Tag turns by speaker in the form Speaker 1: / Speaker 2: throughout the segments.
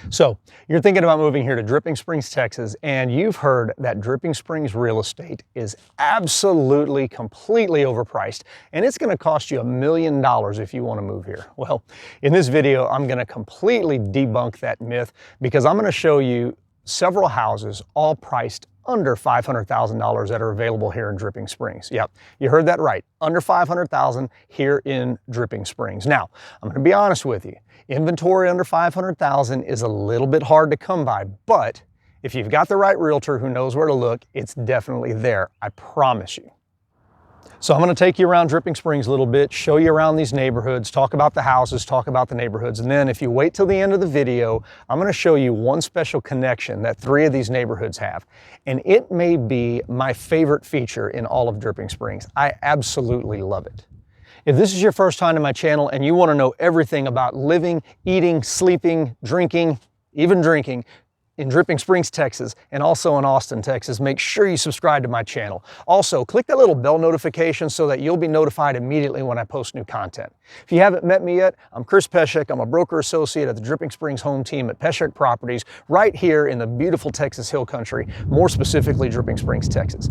Speaker 1: So you're thinking about moving here to Dripping Springs, Texas, and you've heard that Dripping Springs real estate is absolutely, completely overpriced, and it's gonna cost you $1 million if you wanna move here. Well, in this video, I'm gonna completely debunk that myth because I'm gonna show you several houses all priced under $500,000 that are available here in Dripping Springs. Yep, you heard that right, under $500,000 here in Dripping Springs. Now, I'm gonna be honest with you. Inventory under $500,000 is a little bit hard to come by, but if you've got the right realtor who knows where to look, it's definitely there, I promise you. So I'm going to take you around Dripping Springs a little bit, show you around these neighborhoods, talk about the houses, talk about the neighborhoods, and then if you wait till the end of the video, I'm going to show you one special connection that 3 of these neighborhoods have. And it may be my favorite feature in all of Dripping Springs. I absolutely love it. If this is your first time to my channel and you want to know everything about living, eating, sleeping, drinking, even drinking, in Dripping Springs, Texas, and also in Austin, Texas, make sure you subscribe to my channel. Also, click that little bell notification so that you'll be notified immediately when I post new content. If you haven't met me yet, I'm Chris Peshek. I'm a broker associate at the Dripping Springs home team at Peshek Properties, right here in the beautiful Texas Hill Country, more specifically Dripping Springs, Texas.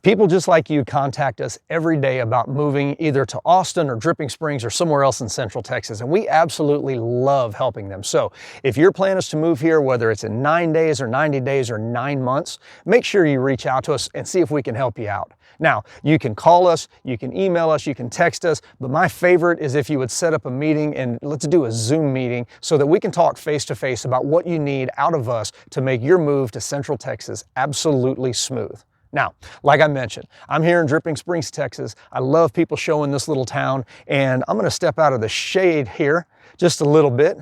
Speaker 1: People just like you contact us every day about moving either to Austin or Dripping Springs or somewhere else in Central Texas, and we absolutely love helping them. So if your plan is to move here, whether it's in 9 days or 90 days or 9 months, make sure you reach out to us and see if we can help you out. Now, you can call us, you can email us, you can text us, but my favorite is if you would set up a meeting and let's do a Zoom meeting so that we can talk face-to-face about what you need out of us to make your move to Central Texas absolutely smooth. Now, like I mentioned, I'm here in Dripping Springs, Texas. I love people showing this little town, and I'm gonna step out of the shade here just a little bit.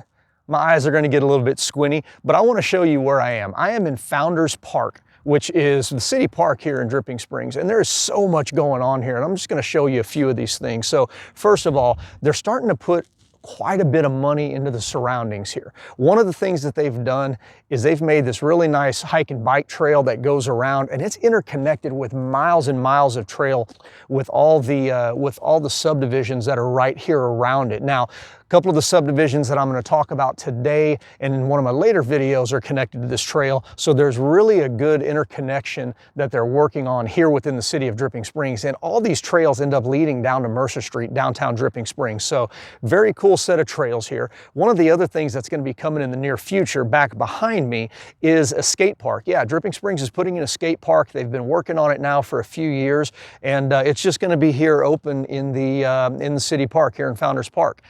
Speaker 1: My eyes are gonna get a little bit squinty, but I wanna show you where I am. I am in Founders Park, which is the city park here in Dripping Springs, and there is so much going on here, and I'm just gonna show you a few of these things. So first of all, they're starting to put quite a bit of money into the surroundings here. One of the things that they've done is they've made this really nice hike and bike trail that goes around, and it's interconnected with miles and miles of trail with all the subdivisions that are right here around it. Now, a couple of the subdivisions that I'm going to talk about today and in one of my later videos are connected to this trail. So there's really a good interconnection that they're working on here within the city of Dripping Springs. And all these trails end up leading down to Mercer Street, downtown Dripping Springs. So very cool set of trails here. One of the other things that's going to be coming in the near future back behind me is a skate park. Yeah, Dripping Springs is putting in a skate park. They've been working on it now for a few years, and it's just going to be here open in the city park here in Founders Park.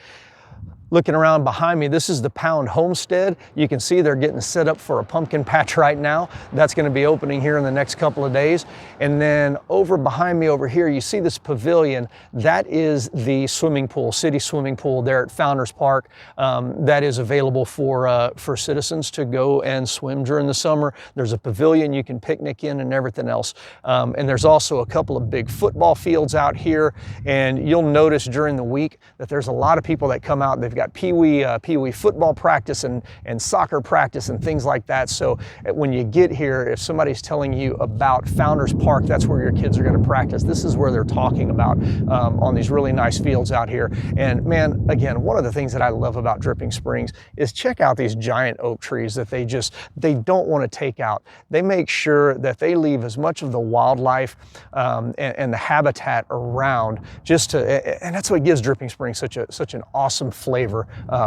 Speaker 1: Looking around behind me, this is the Pound Homestead. You can see they're getting set up for a pumpkin patch right now. That's going to be opening here in the next couple of days. And then over behind me over here, you see this pavilion. That is the swimming pool, city swimming pool there at Founders Park. That is available for citizens to go and swim during the summer. There's a pavilion you can picnic in and everything else. And there's also a couple of big football fields out here. And you'll notice during the week that there's a lot of people that come out. They've got pee-wee football practice and soccer practice and things like that. So when you get here, if somebody's telling you about Founders Park, that's where your kids are going to practice. This is where they're talking about on these really nice fields out here. And man, again, one of the things that I love about Dripping Springs is check out these giant oak trees that they don't want to take out. They make sure that they leave as much of the wildlife and the habitat around and that's what gives Dripping Springs such an awesome flavor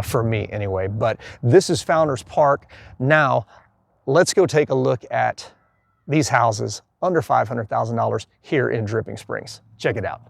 Speaker 1: for me anyway. But this is Founders Park. Now let's go take a look at these houses under $500,000 here in Dripping Springs. Check it out.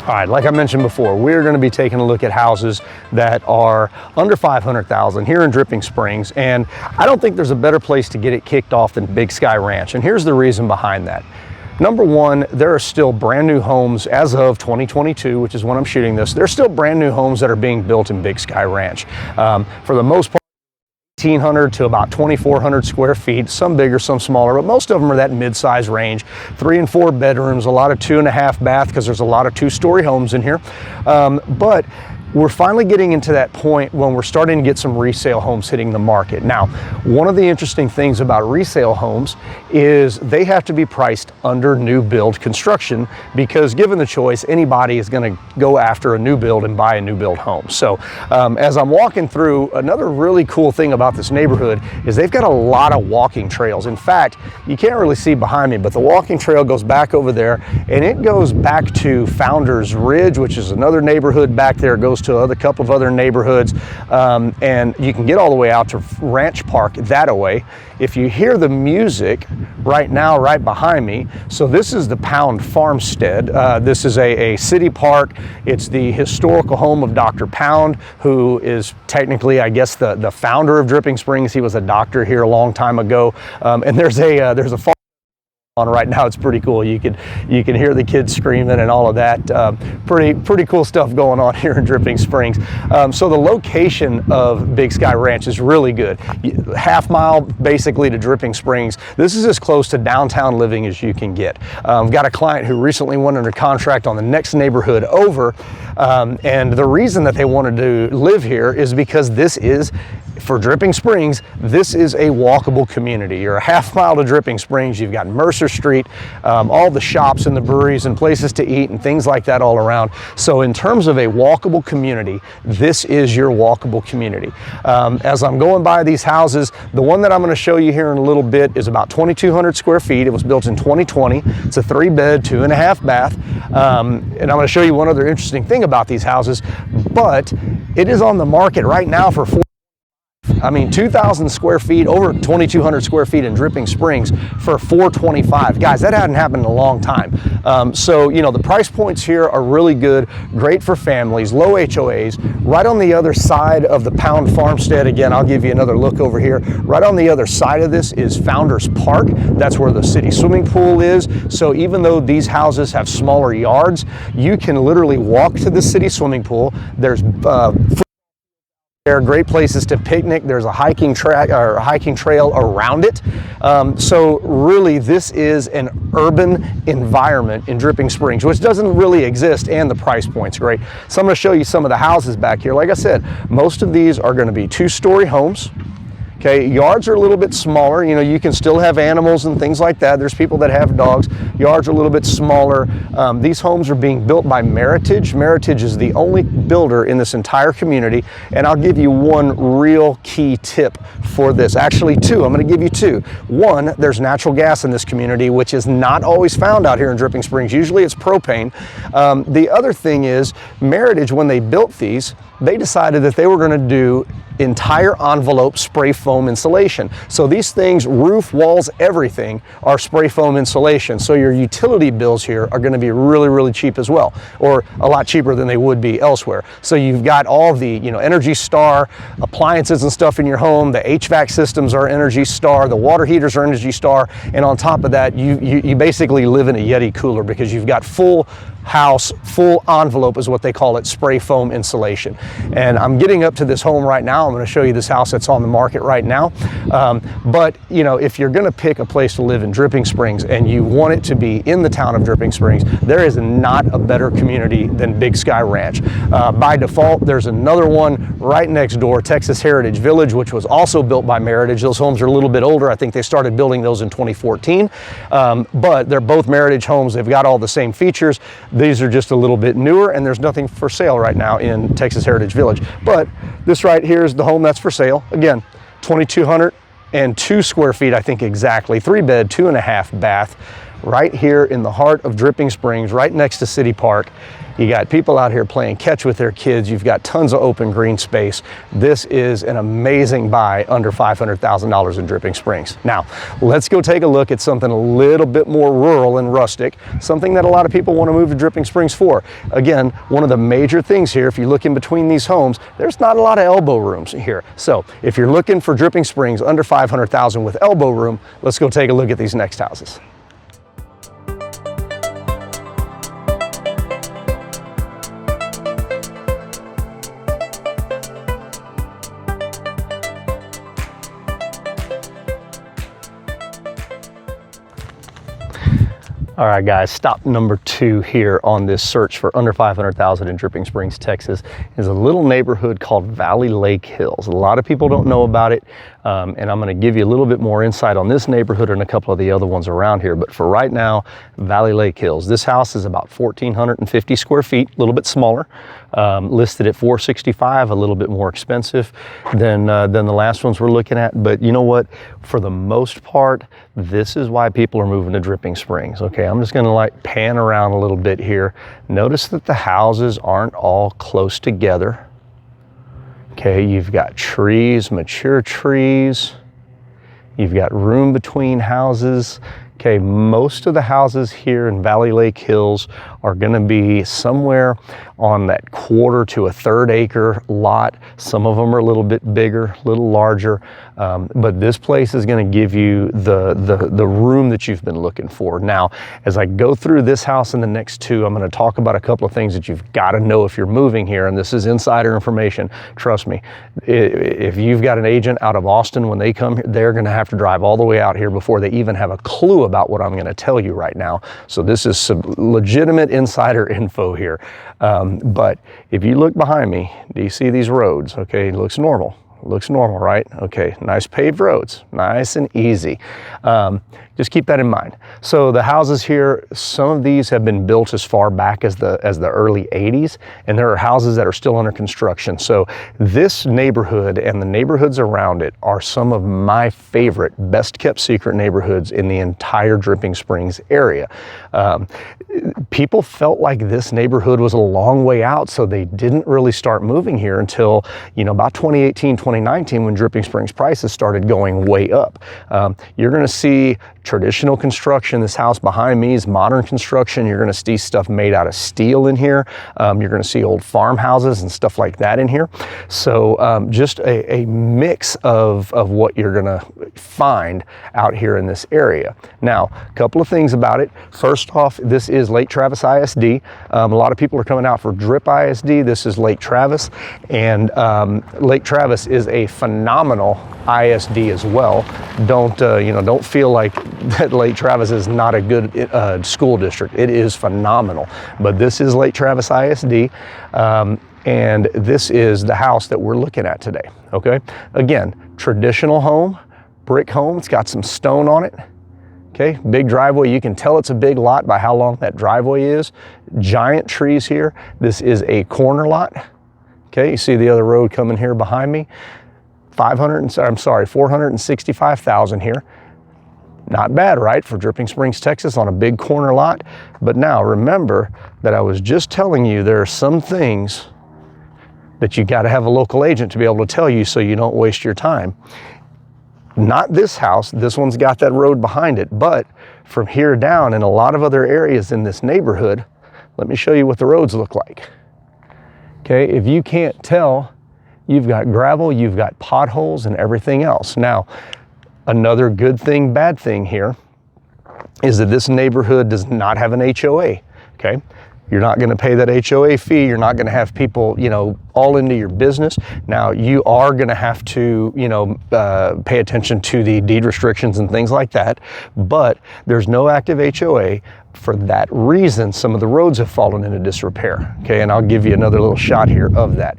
Speaker 1: All right, like I mentioned before, we're going to be taking a look at houses that are under $500,000 here in Dripping Springs, and I don't think there's a better place to get it kicked off than Big Sky Ranch, and here's the reason behind that. Number one, there are still brand new homes as of 2022, which is when I'm shooting this. There's still brand new homes that are being built in Big Sky Ranch. For the most part, 1,800 to about 2,400 square feet, some bigger, some smaller, but most of them are that mid-size range. 3 and 4 bedrooms, a lot of 2.5 bath because there's a lot of 2-story homes in here. But we're finally getting into that point when we're starting to get some resale homes hitting the market. Now, one of the interesting things about resale homes is they have to be priced under new build construction, because given the choice, anybody is going to go after a new build and buy a new build home. So as I'm walking through, another really cool thing about this neighborhood is they've got a lot of walking trails. In fact, you can't really see behind me, but the walking trail goes back over there, and it goes back to Founders Ridge, which is another neighborhood back there. It goes to a couple of other neighborhoods, and you can get all the way out to Ranch Park that way. If you hear the music right now, right behind me, so this is the Pound Farmstead. This is a city park. It's the historical home of Dr. Pound, who is technically, I guess, the founder of Dripping Springs. He was a doctor here a long time ago, and there's a farm on right now. It's pretty cool. You can hear the kids screaming and all of that. Pretty cool stuff going on here in Dripping Springs. So the location of Big Sky Ranch is really good. Half mile basically to Dripping Springs. This is as close to downtown living as you can get. I've got a client who recently went under contract on the next neighborhood over, and the reason that they wanted to live here is because this is, for Dripping Springs, this is a walkable community. You're a half mile to Dripping Springs. You've got Mercer Street, all the shops and the breweries and places to eat and things like that all around. So in terms of a walkable community, this is your walkable community. As I'm going by these houses, the one that I'm going to show you here in a little bit is about 2,200 square feet. It was built in 2020. It's a 3-bed, 2.5 bath. And I'm going to show you one other interesting thing about these houses, but it is on the market right now for 2,000 square feet, over 2,200 square feet in Dripping Springs for $425. Guys, that hadn't happened in a long time. So, you know, the price points here are really good, great for families, low HOAs. Right on the other side of the Pound Farmstead, again, I'll give you another look over here. Right on the other side of this is Founders Park. That's where the city swimming pool is. So even though these houses have smaller yards, you can literally walk to the city swimming pool. There's there are great places to picnic. There's a hiking track or hiking trail around it. So really, this is an urban environment in Dripping Springs, which doesn't really exist, and the price point's great. So I'm going to show you some of the houses back here. Like I said, most of these are going to be 2-story homes. Okay, yards are a little bit smaller. You know, you can still have animals and things like that. There's people that have dogs. Yards are a little bit smaller. These homes are being built by Meritage. Meritage is the only builder in this entire community. And I'll give you one real key tip for this. Actually, two. I'm going to give you two. One, there's natural gas in this community, which is not always found out here in Dripping Springs. Usually it's propane. The other thing is, Meritage, when they built these, they decided that they were going to do entire envelope spray foam insulation. So these things, roof, walls, everything are spray foam insulation. So your utility bills here are going to be really, really cheap as well, or a lot cheaper than they would be elsewhere. So you've got all the, you know, Energy Star appliances and stuff in your home. The HVAC systems are Energy Star. The water heaters are Energy Star. And on top of that, you basically live in a Yeti cooler, because you've got full house, full envelope is what they call it, spray foam insulation. And I'm getting up to this home right now. I'm going to show you this house that's on the market right now. But you know, if you're going to pick a place to live in Dripping Springs and you want it to be in the town of Dripping Springs, there is not a better community than Big Sky Ranch. By default, there's another one right next door, Texas Heritage Village, which was also built by Meritage. Those homes are a little bit older. I think they started building those in 2014, but they're both Meritage homes. They've got all the same features. These are just a little bit newer, and there's nothing for sale right now in Texas Heritage Village. But this right here is the home that's for sale. Again, 2,202 square feet, I think exactly, 3-bed, 2.5 bath, right here in the heart of Dripping Springs, right next to City Park. You got people out here playing catch with their kids. You've got tons of open green space. This is an amazing buy under $500,000 in Dripping Springs. Now, let's go take a look at something a little bit more rural and rustic, something that a lot of people want to move to Dripping Springs for. Again, one of the major things here, if you look in between these homes, there's not a lot of elbow rooms here. So if you're looking for Dripping Springs under $500,000 with elbow room, let's go take a look at these next houses. All right, guys, stop number 2 here on this search for under 500,000 in Dripping Springs, Texas, is a little neighborhood called Valley Lake Hills. A lot of people don't know about it, and I'm going to give you a little bit more insight on this neighborhood and a couple of the other ones around here. But for right now, Valley Lake Hills. This house is about 1,450 square feet, a little bit smaller, listed at $465, a little bit more expensive than the last ones we're looking at. But you know what? For the most part, this is why people are moving to Dripping Springs. Okay, I'm just going to like pan around a little bit here. Notice that the houses aren't all close together. Okay, you've got trees, mature trees. You've got room between houses. Okay, most of the houses here in Valley Lake Hills are going to be somewhere on that 1/4 to 1/3 acre lot. Some of them are a little bit bigger, a little larger, but this place is going to give you the room that you've been looking for. Now, as I go through this house and the next 2, I'm going to talk about a couple of things that you've got to know if you're moving here, and this is insider information. Trust me, if you've got an agent out of Austin, when they come here, they're going to have to drive all the way out here before they even have a clue about what I'm going to tell you right now. So this is some legitimate insider info here. But if you look behind me, do you see these roads? Okay, it looks normal. Looks normal, right? Okay, nice paved roads, nice and easy. Just keep that in mind. So the houses here, some of these have been built as far back as the early 80s, and there are houses that are still under construction. So this neighborhood and the neighborhoods around it are some of my favorite, best kept secret neighborhoods in the entire Dripping Springs area. People felt like this neighborhood was a long way out, so they didn't really start moving here until, about 2018, 2019, when Dripping Springs prices started going way up. You're going to see traditional construction. This house behind me is modern construction. You're going to see stuff made out of steel in here. You're going to see old farmhouses and stuff like that in here. So just a mix of what you're going to find out here in this area. Now, a couple of things about it. First off, this is Lake Travis ISD. A lot of people are coming out for Drip ISD. This is Lake Travis, and Lake Travis is a phenomenal ISD as well. Don't feel like that Lake Travis is not a good school district. It is phenomenal, but this is Lake Travis ISD, and this is the house that we're looking at today. Okay, again, traditional home, brick home. It's got some stone on it. Okay, big driveway. You can tell it's a big lot by how long that driveway is. Giant trees here. This is a corner lot. Okay, you see the other road coming here behind me. 465,000 here. Not bad, right, for Dripping Springs, Texas, on a big corner lot. But now remember that I was just telling you there are some things that you got to have a local agent to be able to tell you so you don't waste your time. Not this house. This one's got that road behind it, but from here down in a lot of other areas in this neighborhood, let me show you what the roads look like. Okay, if you can't tell, you've got gravel, you've got potholes and everything else. Now, another good thing, bad thing here is that this neighborhood does not have an HOA, okay? You're not gonna pay that HOA fee. You're not gonna have people, all into your business. Now, you are gonna have to, pay attention to the deed restrictions and things like that, but there's no active HOA. For that reason, some of the roads have fallen into disrepair, okay? And I'll give you another little shot here of that.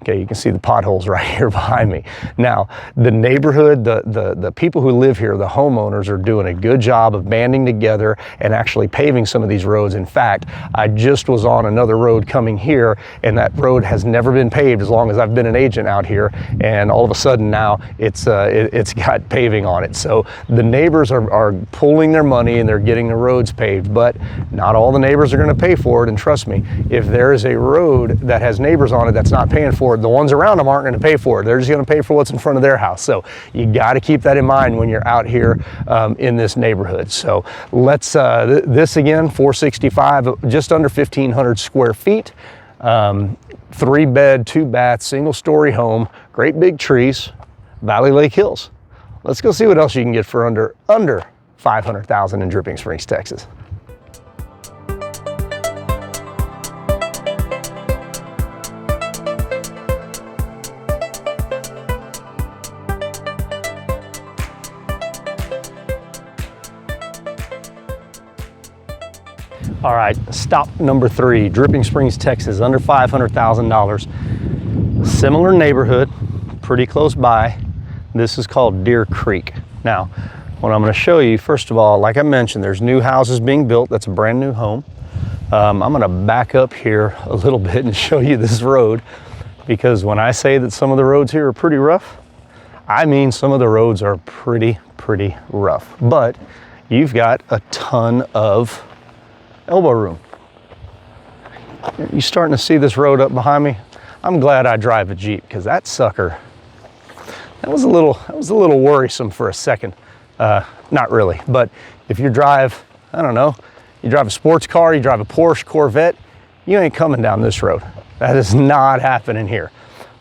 Speaker 1: Okay, you can see the potholes right here behind me. Now, the neighborhood, the people who live here, the homeowners, are doing a good job of banding together and actually paving some of these roads. In fact, I just was on another road coming here, and that road has never been paved as long as I've been an agent out here, and all of a sudden now it's got paving on it. So the neighbors are pulling their money and they're getting the roads paved, but not all the neighbors are going to pay for it. And trust me, if there is a road that has neighbors on it that's not paying for it, the ones around them aren't going to pay for it. They're just going to pay for what's in front of their house. So you got to keep that in mind when you're out here in this neighborhood. So let's, this again, 465, just under 1,500 square feet, 3-bed, 2-bath, single-story home, great big trees, Valley Lake Hills. Let's go see what else you can get for under 500,000 in Dripping Springs, Texas. All right, stop number 3, Dripping Springs, Texas, under $500,000. Similar neighborhood, pretty close by. This is called Deer Creek. Now, what I'm going to show you, first of all, like I mentioned, there's new houses being built. That's a brand new home. I'm going to back up here a little bit and show you this road, because when I say that some of the roads here are pretty rough, I mean some of the roads are pretty rough. But you've got a ton of elbow room. You starting to see this road up behind me? I'm glad I drive a Jeep, because that sucker, that was a little worrisome for a second. Not really, but if you drive, I don't know, you drive a sports car, you drive a Porsche, Corvette, you ain't coming down this road. That is not happening here.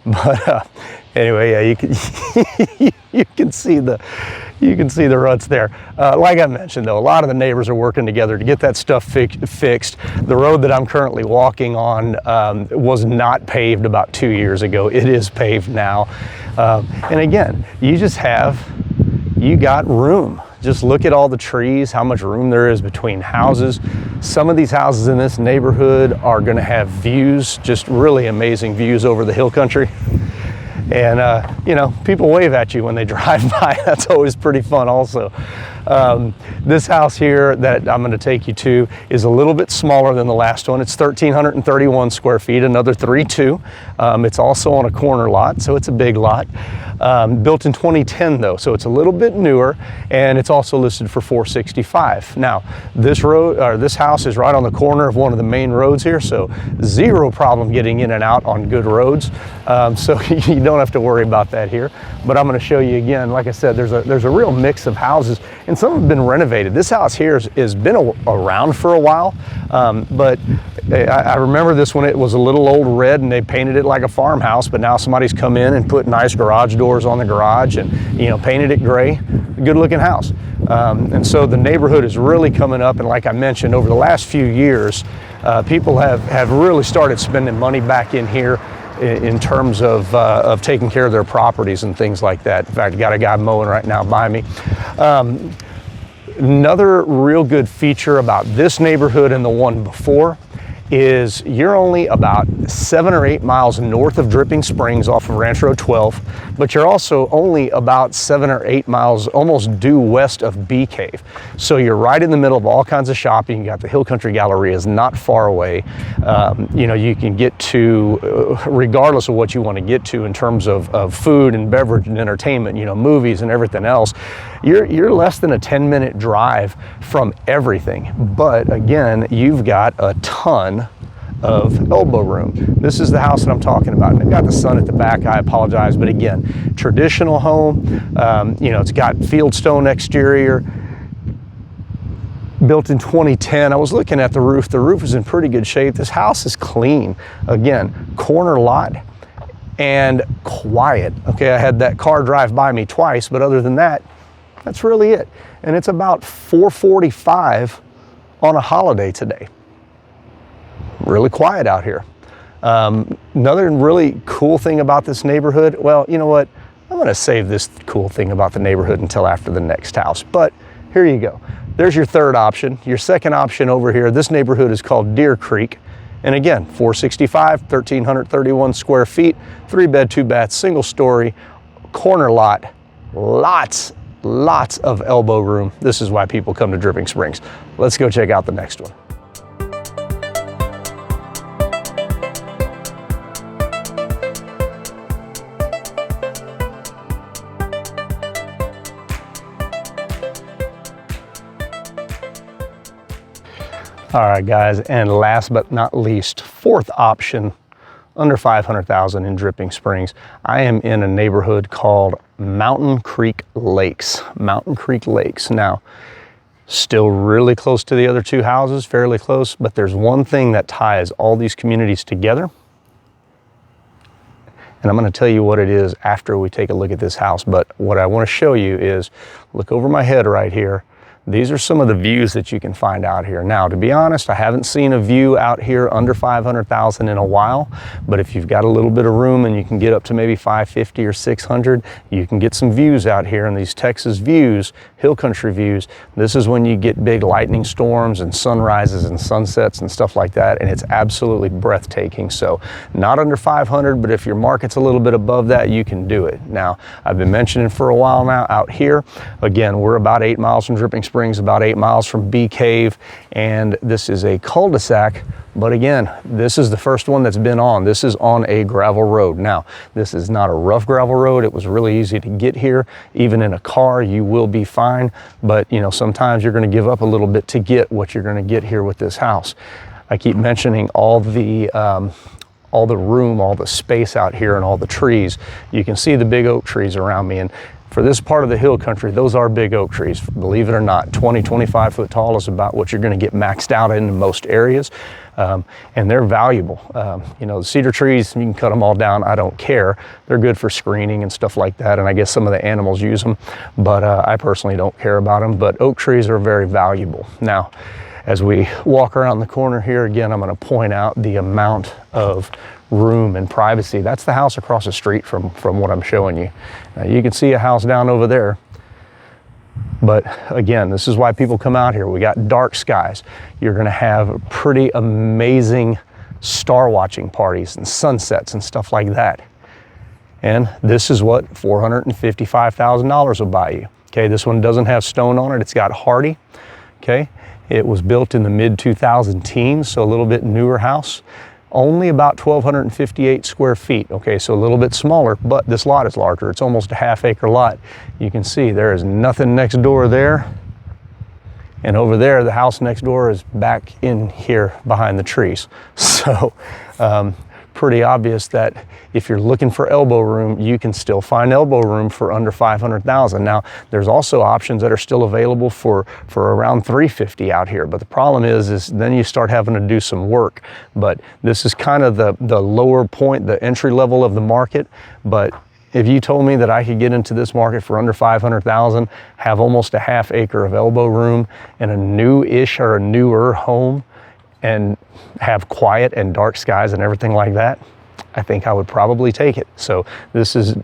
Speaker 1: But anyway, yeah, you can you can see the ruts there. Like I mentioned, though, a lot of the neighbors are working together to get that stuff fixed. The road that I'm currently walking on was not paved about 2 years ago. It is paved now. And again, you got room. Just look at all the trees, how much room there is between houses. Some of these houses in this neighborhood are going to have views, just really amazing views over the hill country. And, you know, people wave at you when they drive by. That's always pretty fun also. This house here that I'm going to take you to is a little bit smaller than the last one. It's 1,331 square feet, another 3.2. It's also on a corner lot, so it's a big lot. Built in 2010 though, so it's a little bit newer, and it's also listed for $465. Now, this house is right on the corner of one of the main roads here, so zero problem getting in and out on good roads. So you don't have to worry about that here. But I'm going to show you again. Like I said, there's a real mix of houses, and some have been renovated. This house here has been around for a while, but I remember this when it was a little old red and they painted it like a farmhouse, but now somebody's come in and put nice garage doors on the garage and, you know, painted it gray. Good looking house. And so the neighborhood is really coming up, and like I mentioned, over the last few years, people have really started spending money back in here in terms of taking care of their properties and things like that. In fact, I got a guy mowing right now by me. Another real good feature about this neighborhood and the one before is you're only about 7 or 8 miles north of Dripping Springs off of Ranch Road 12, but you're also only about 7 or 8 miles almost due west of Bee Cave. So you're right in the middle of all kinds of shopping. You got the Hill Country Galleria is not far away. You know, you can get to, regardless of what you want to get to in terms of food and beverage and entertainment, you know, movies and everything else, you're less than a 10-minute drive from everything. But again, you've got a ton of elbow room. This is the house that I'm talking about. And they've got the sun at the back. I apologize, but again, traditional home. You know, it's got fieldstone exterior. Built in 2010. I was looking at the roof. The roof is in pretty good shape. This house is clean. Again, corner lot and quiet. Okay, I had that car drive by me twice, but other than that, that's really it. And it's about 4:45 on a holiday today. Really quiet out here. Another really cool thing about this neighborhood, well, you know what? I'm going to save this cool thing about the neighborhood until after the next house. But here you go. There's your third option. Your second option over here, this neighborhood is called Deer Creek. And again, 465, 1,331 square feet, 3-bed, 2-bath, single story, corner lot, lots of elbow room. This is why people come to Dripping Springs. Let's go check out the next one. All right, guys, and last but not least, fourth option, under 500,000 in Dripping Springs. I am in a neighborhood called Mountain Creek Lakes. Mountain Creek Lakes. Now, still really close to the other two houses, fairly close, but there's one thing that ties all these communities together. And I'm going to tell you what it is after we take a look at this house. But what I want to show you is, look over my head right here. these are some of the views that you can find out here. Now, to be honest, I haven't seen a view out here under 500,000 in a while, but if you've got a little bit of room and you can get up to maybe 550 or 600, you can get some views out here. And these Texas views, hill country views, this is when you get big lightning storms and sunrises and sunsets and stuff like that, and it's absolutely breathtaking. So not under 500, but if your market's a little bit above that, you can do it. Now, I've been mentioning for a while now out here, again, we're about 8 miles from Dripping Springs, about 8 miles from Bee Cave, and this is a cul-de-sac. But again, this is the first one that's been on. This is on a gravel road. Now, this is not a rough gravel road. It was really easy to get here. Even in a car, you will be fine. But you know, sometimes you're going to give up a little bit to get what you're going to get here with this house. I keep mentioning all the room, all the space out here and all the trees. You can see the big oak trees around me. And for this part of the hill country, those are big oak trees. Believe it or not, 20, 25 foot tall is about what you're going to get maxed out in most areas. And they're valuable. You know, the cedar trees, you can cut them all down. I don't care. They're good for screening and stuff like that. And I guess some of the animals use them, but I personally don't care about them. But oak trees are very valuable. Now, as we walk around the corner here, again, I'm going to point out the amount of room and privacy. That's the house across the street from what I'm showing you. Now, you can see a house down over there. But again, this is why people come out here. We got dark skies. You're going to have pretty amazing star watching parties and sunsets and stuff like that. And this is what $455,000 will buy you. Okay, this one doesn't have stone on it. It's got hardy. Okay, it was built in the mid-2000 teens, so a little bit newer house. Only about 1,258 square feet. Okay, so a little bit smaller, but this lot is larger. It's almost a half-acre lot. You can see there is nothing next door there. And over there, the house next door is back in here behind the trees. So pretty obvious that if you're looking for elbow room, you can still find elbow room for under 500,000. Now, there's also options that are still available for around 350 out here. But the problem is then you start having to do some work. But this is kind of the lower point, the entry level of the market. But if you told me that I could get into this market for under 500,000, have almost a half acre of elbow room in a new-ish or a newer home, and have quiet and dark skies and everything like that, I think I would probably take it. So this is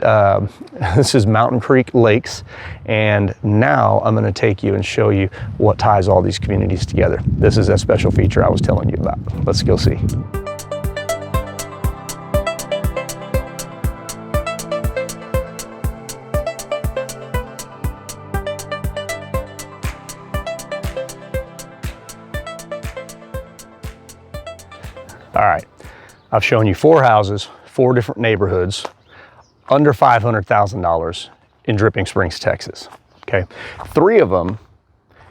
Speaker 1: Mountain Creek Lakes, and now I'm going to take you and show you what ties all these communities together. This is that special feature I was telling you about. Let's go see. All right, I've shown you 4 houses, 4 different neighborhoods, under $500,000 in Dripping Springs, Texas. Okay, 3 of them,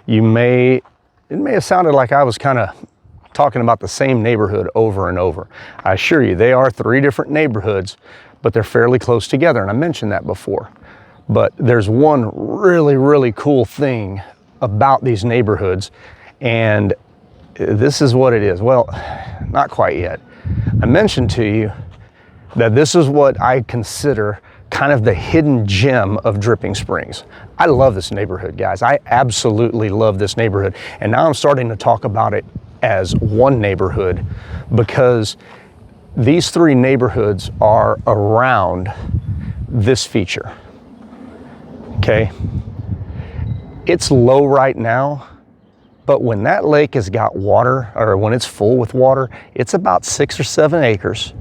Speaker 1: it may have sounded like I was kind of talking about the same neighborhood over and over. I assure you, they are 3 different neighborhoods, but they're fairly close together, and I mentioned that before. But there's one really, really cool thing about these neighborhoods, and this is what it is. Well, not quite yet. I mentioned to you that this is what I consider kind of the hidden gem of Dripping Springs. I love this neighborhood, guys. I absolutely love this neighborhood. And now I'm starting to talk about it as one neighborhood because these 3 neighborhoods are around this feature. Okay? It's low right now, but when that lake has got water, or when it's full with water, it's about 6 or 7 acres,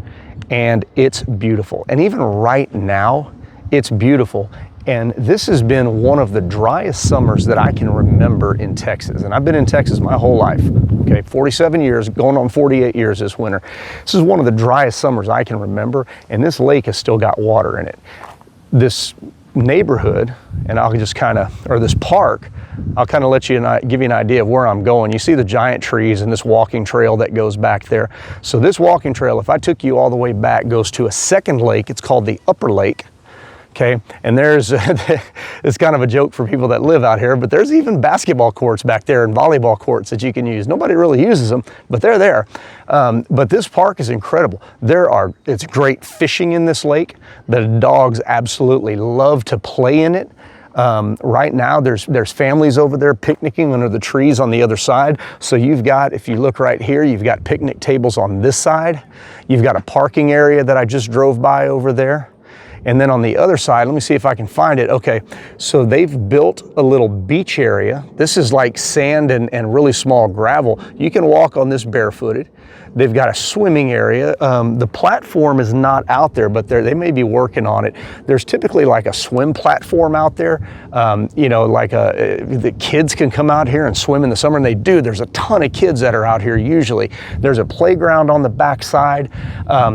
Speaker 1: and it's beautiful. And even right now, it's beautiful. And this has been one of the driest summers that I can remember in Texas. And I've been in Texas my whole life, okay, 47 years, going on 48 years this winter. This is one of the driest summers I can remember, and this lake has still got water in it. This neighborhood, and I'll just kind of, or this park, I'll kind of let you give you an idea of where I'm going. You see the giant trees and this walking trail that goes back there. So this walking trail, if I took you all the way back, goes to a second lake. It's called the Upper Lake. Okay, and there's, it's kind of a joke for people that live out here, but there's even basketball courts back there and volleyball courts that you can use. Nobody really uses them, but they're there. But this park is incredible. It's great fishing in this lake. The dogs absolutely love to play in it. Right now, there's families over there picnicking under the trees on the other side. So you've got, if you look right here, you've got picnic tables on this side. You've got a parking area that I just drove by over there. And then on the other side, let me see if I can find it. Okay, so they've built a little beach area. This is like sand and really small gravel. You can walk on this barefooted. They've got a swimming area. The platform is not out there, but they may be working on it. There's typically like a swim platform out there. You know, like the kids can come out here and swim in the summer, and they do. There's a ton of kids that are out here usually. There's a playground on the back side.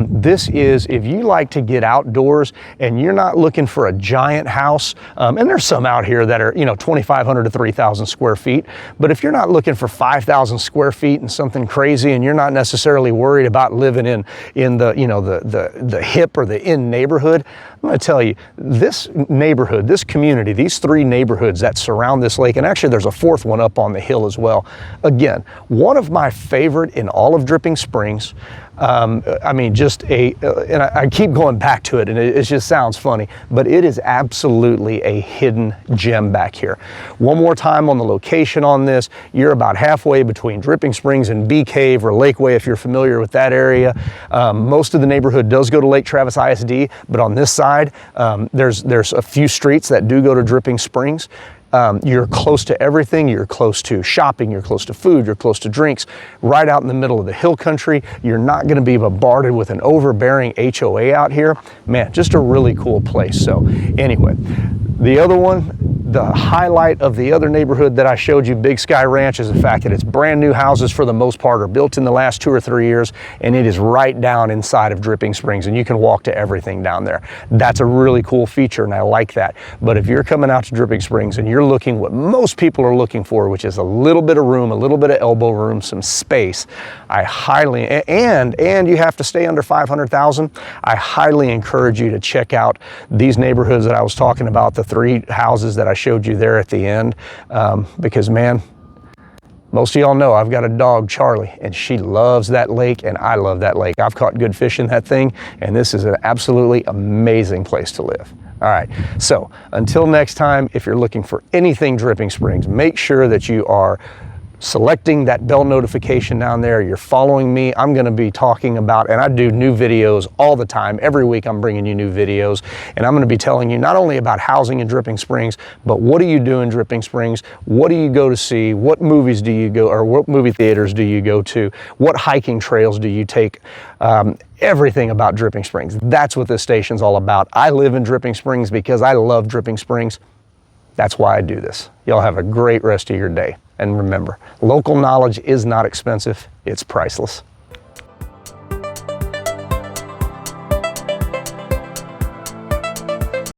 Speaker 1: This is, if you like to get outdoors and you're not looking for a giant house, and there's some out here that are, you know, 2,500 to 3,000 square feet, but if you're not looking for 5,000 square feet and something crazy, and you're not necessarily worried about living in the, you know, the hip or the in neighborhood, I'm going to tell you, this neighborhood, this community, these 3 neighborhoods that surround this lake, and actually there's a 4th one up on the hill as well. Again, one of my favorite in all of Dripping Springs. I mean, just and I keep going back to it, and it just sounds funny, but it is absolutely a hidden gem back here. One more time on the location on this, you're about halfway between Dripping Springs and Bee Cave or Lakeway, if you're familiar with that area. Most of the neighborhood does go to Lake Travis ISD, but on this side, there's a few streets that do go to Dripping Springs. You're close to everything. You're close to shopping, you're close to food, you're close to drinks, right out in the middle of the hill country. You're not going to be bombarded with an overbearing HOA out here. Man, just a really cool place. So anyway, the other one, the highlight of the other neighborhood that I showed you, Big Sky Ranch, is the fact that it's brand new houses for the most part, are built in the last 2 or 3 years, and it is right down inside of Dripping Springs, and you can walk to everything down there. That's a really cool feature, and I like that. But if you're coming out to Dripping Springs and you're looking what most people are looking for, which is a little bit of room, a little bit of elbow room, some space, I highly, and you have to stay under 500,000, I highly encourage you to check out these neighborhoods that I was talking about, the 3 houses that I showed you there at the end, because man, most of y'all know I've got a dog, Charlie, and she loves that lake, and I love that lake. I've caught good fish in that thing, and this is an absolutely amazing place to live. All right, so until next time, if you're looking for anything Dripping Springs, make sure that you are selecting that bell notification down there. You're following me. I'm going to be talking about, and I do new videos all the time. Every week I'm bringing you new videos, and I'm going to be telling you not only about housing in Dripping Springs, but what do you do in Dripping Springs? What do you go to see? What movies do you go, or what movie theaters do you go to? What hiking trails do you take? Everything about Dripping Springs. That's what this station's all about. I live in Dripping Springs because I love Dripping Springs. That's why I do this. Y'all have a great rest of your day. And remember, local knowledge is not expensive, it's priceless.